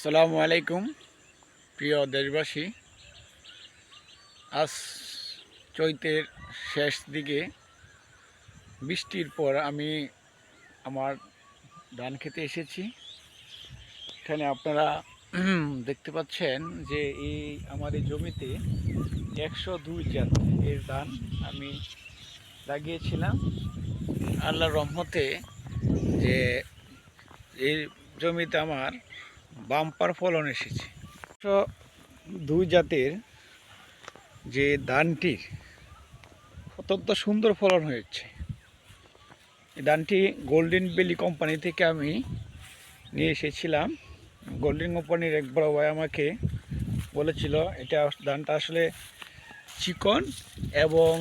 আসসালামু আলাইকুম প্রিয় দেশবাসী। আজ চৈতের শেষ দিকে বৃষ্টির পর আমি আমার ধান খেতে এসেছি। এখানে আপনারা দেখতে পাচ্ছেন যে আমার এই জমিতে 102 জাত এর ধান আমি লাগিয়েছিলাম। আল্লাহর রহমতে যে এই জমিতে আমার বাম্পার ফলন এসেছে। 102 জাতের যে ধানটির অত্যন্ত সুন্দর ফলন হয়েছে। এই ধানটি গোল্ডেন বেলি কোম্পানি থেকে আমি নিয়ে এসেছিলাম। গোল্ডেন কোম্পানির এক বড় ভাই আমাকে বলেছিল এটা ধানটা আসলে চিকন এবং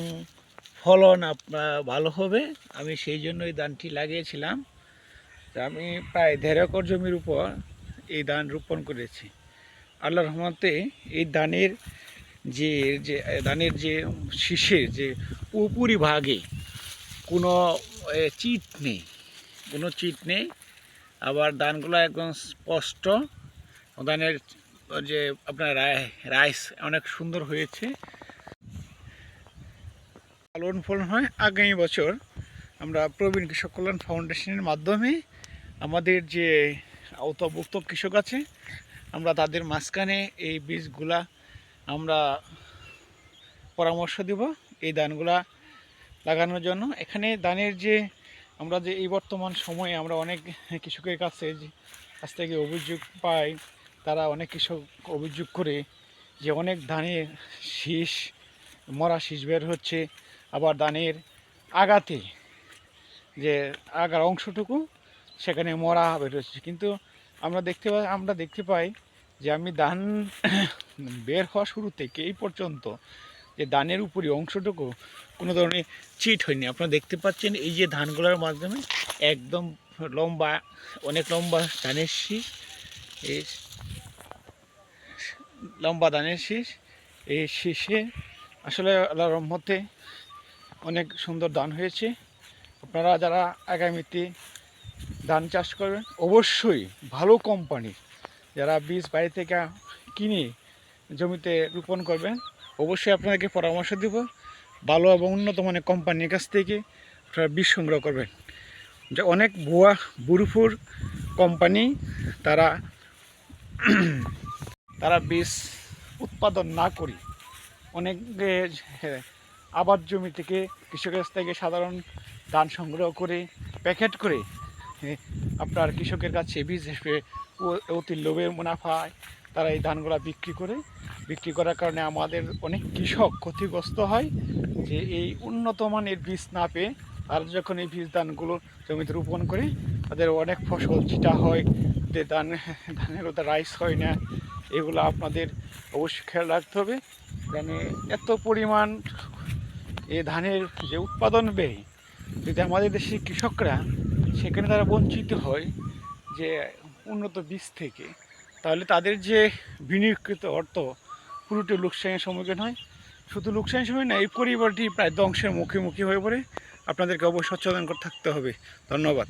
ফলন আপনার ভালো হবে। আমি সেই জন্য এই ধানটি লাগিয়েছিলাম। আমি প্রায় 1.5 একর জমির উপর এই ধান রোপণ করেছি। আল্লাহর রহমতে এই ধানের যে শীষের যে উপরিভাগে কোনো চিট নেই, আবার ধানগুলো একদম স্পষ্ট। ধানের যে আপনার রাইস অনেক সুন্দর হয়েছে, লালন ফলন হয়। আগামী বছর আমরা প্রবীণ কৃষক কল্যাণ ফাউন্ডেশনের মাধ্যমে আমাদের যে আওতাভুক্ত কৃষক আছে আমরা তাদের মাঝখানে এই বীজগুলা আমরা পরামর্শ দিব এই ধানগুলা লাগানোর জন্য। এখানে ধানের যে আমরা যে এই বর্তমান সময়ে আমরা অনেক কৃষকের কাছ থেকে অভিযোগ পাই, তারা অনেক কৃষক অভিযোগ করে যে অনেক ধানের মরা শীষ বের হচ্ছে, আবার ধানের আগাতে যে আগার অংশটুকু সেখানে মরা বের হচ্ছে। কিন্তু আমরা দেখতে পাই যে আমি ধান বের হওয়া শুরু থেকে এই পর্যন্ত যে ধানের উপরি অংশটুকু কোনো ধরনের চিট হয়নি। আপনারা দেখতে পাচ্ছেন এই যে ধানগুলোর মাধ্যমে একদম লম্বা, অনেক লম্বা ধানের শীষ, এই লম্বা ধানের শীষ। এই শীষে আসলে আল্লাহর রহমতে অনেক সুন্দর ধান হয়েছে। আপনারা যারা আগামীতে ধান চাষ করবেন অবশ্যই ভালো কোম্পানির যারা বীজ বাইরে থেকে কিনে জমিতে রোপণ করবেন, অবশ্যই আপনাদেরকে পরামর্শ দেব ভালো এবং উন্নত মানের কোম্পানির কাছ থেকে আপনারা বীজ সংগ্রহ করবেন। যে অনেক ভুয়া বুরুফুর কোম্পানি তারা বীজ উৎপাদন না করে অনেক আবাদ জমি থেকে কৃষকের কাছ থেকে সাধারণ ধান সংগ্রহ করে প্যাকেট করে আপনার কৃষকের কাছে বীজ হিসেবে অতি লোভের মুনাফায় তারা এই ধানগুলো বিক্রি করার কারণে আমাদের অনেক কৃষক ক্ষতিগ্রস্ত হয়। যে এই উন্নত মানের বীজ না পেয়ে তারা যখন এই বীজ ধানগুলো জমিতে রোপণ করে তাদের অনেক ফসল ছিটা হয়, যে ধানের ওদের রাইস হয় না। এগুলো আপনাদের অবশ্যই খেয়াল রাখতে হবে। মানে এত পরিমাণ এই ধানের যে উৎপাদন ব্যয়, যদি আমাদের দেশের কৃষকরা সেখানে তারা বঞ্চিত হয় যে উন্নত বীজ থেকে, তাহলে তাদের যে বিনিয়োগকৃত অর্থ পুরোটি লোকসানের সম্মুখীন হয়। শুধু লোকসানের সময় না, এই পরিবারটি প্রায় ধ্বংসের মুখোমুখি হয়ে পড়ে। আপনাদেরকে অবশ্যই সচেতন করে থাকতে হবে। ধন্যবাদ।